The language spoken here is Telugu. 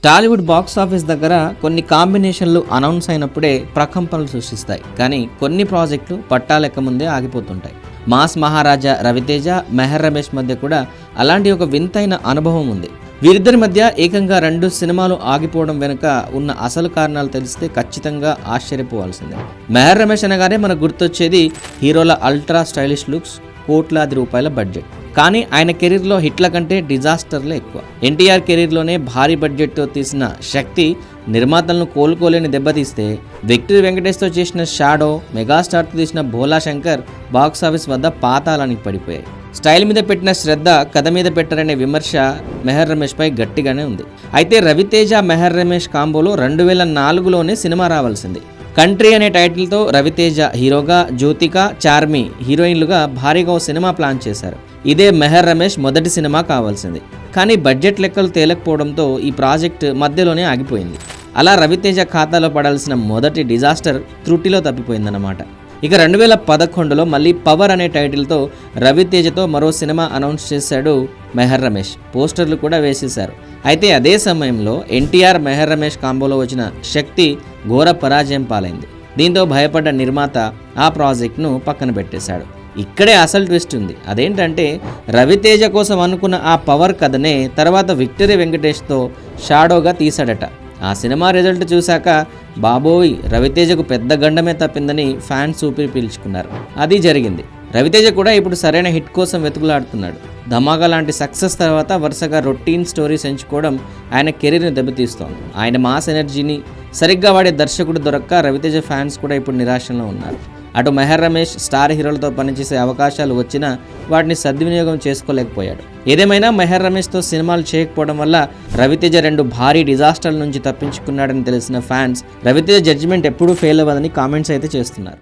టాలీవుడ్ బాక్స్ ఆఫీస్ దగ్గర కొన్ని కాంబినేషన్లు అనౌన్స్ అయినప్పుడే ప్రకంపనలు సృష్టిస్తాయి. కానీ కొన్ని ప్రాజెక్టులు పట్టాలెక్క ముందే ఆగిపోతుంటాయి. మాస్ మహారాజా రవితేజ, మెహర్ రమేష్ మధ్య కూడా అలాంటి ఒక వింతైన అనుభవం ఉంది. వీరిద్దరి మధ్య ఏకంగా 2 సినిమాలు ఆగిపోవడం వెనుక ఉన్న అసలు కారణాలు తెలిస్తే ఖచ్చితంగా ఆశ్చర్యపోవాల్సిందే. మెహర్ రమేష్ అనగానే మనకు గుర్తొచ్చేది హీరోల అల్ట్రా స్టైలిష్ లుక్స్, కోట్లాది రూపాయల బడ్జెట్. కానీ ఆయన కెరీర్లో హిట్ల కంటే డిజాస్టర్లే ఎక్కువ. ఎన్టీఆర్ కెరీర్లోనే భారీ బడ్జెట్తో తీసిన శక్తి నిర్మాతలను కోలుకోలేని దెబ్బతీస్తే, విక్టరీ వెంకటేష్తో చేసిన షాడో, మెగాస్టార్తో తీసిన భోలా శంకర్ బాక్సాఫీస్ వద్ద పాతాళానికి పడిపోయాయి. స్టైల్ మీద పెట్టిన శ్రద్ధ కథ మీద పెట్టరనే విమర్శ మెహర్ రమేష్పై గట్టిగానే ఉంది. అయితే రవితేజ మెహర్ రమేష్ కాంబోలో 2004లోనే సినిమా రావాల్సింది. కంట్రీ అనే టైటిల్తో రవితేజ హీరోగా, జ్యోతిక, చార్మి హీరోయిన్లుగా భారీగా ఓ సినిమా ప్లాన్ చేశారు. ఇదే మెహర్ రమేష్ మొదటి సినిమా కావాల్సింది. కానీ బడ్జెట్ లెక్కలు తేలకపోవడంతో ఈ ప్రాజెక్ట్ మధ్యలోనే ఆగిపోయింది. అలా రవితేజ ఖాతాలో పడాల్సిన మొదటి డిజాస్టర్ త్రుటిలో తప్పిపోయిందన్నమాట. ఇక 2011లో మళ్ళీ పవర్ అనే టైటిల్తో రవితేజతో మరో సినిమా అనౌన్స్ చేశాడు మెహర్ రమేష్. పోస్టర్లు కూడా వేసేశారు. అయితే అదే సమయంలో ఎన్టీఆర్ మెహర్ రమేష్ కాంబోలో వచ్చిన శక్తి ఘోర పరాజయం పాలైంది. దీంతో భయపడ్డ నిర్మాత ఆ ప్రాజెక్ట్ను పక్కన పెట్టేశాడు. ఇక్కడే అసలు ట్విస్ట్ ఉంది. అదేంటంటే రవితేజ కోసం అనుకున్న ఆ పవర్ కథనే తర్వాత విక్టరీ వెంకటేష్తో షాడోగా తీశాడట. ఆ సినిమా రిజల్ట్ చూశాక బాబోయ్, రవితేజకు పెద్ద గండమే తప్పిందని ఫ్యాన్స్ ఊపిరి పీల్చుకున్నారు. అది జరిగింది. రవితేజ కూడా ఇప్పుడు సరైన హిట్ కోసం వెతుకులాడుతున్నాడు. ధమాకా లాంటి సక్సెస్ తర్వాత వరుసగా రొటీన్ స్టోరీస్ ఎంచుకోవడం ఆయన కెరీర్ని దెబ్బతీస్తోంది. ఆయన మాస్ ఎనర్జీని సరిగ్గా వాడే దర్శకుడు దొరక్క రవితేజ ఫ్యాన్స్ కూడా ఇప్పుడు నిరాశలో ఉన్నారు. అటు మెహర్ రమేష్ స్టార్ హీరోలతో పనిచేసే అవకాశాలు వచ్చినా వాటిని సద్వినియోగం చేసుకోలేకపోయాడు. ఏదేమైనా మెహర్ రమేష్తో సినిమాలు చేయకపోవడం వల్ల రవితేజ 2 భారీ డిజాస్టర్ల నుంచి తప్పించుకున్నాడని తెలిసిన ఫ్యాన్స్ రవితేజ జడ్జిమెంట్ ఎప్పుడూ ఫెయిల్ అవ్వదని కామెంట్స్ అయితే చేస్తున్నారు.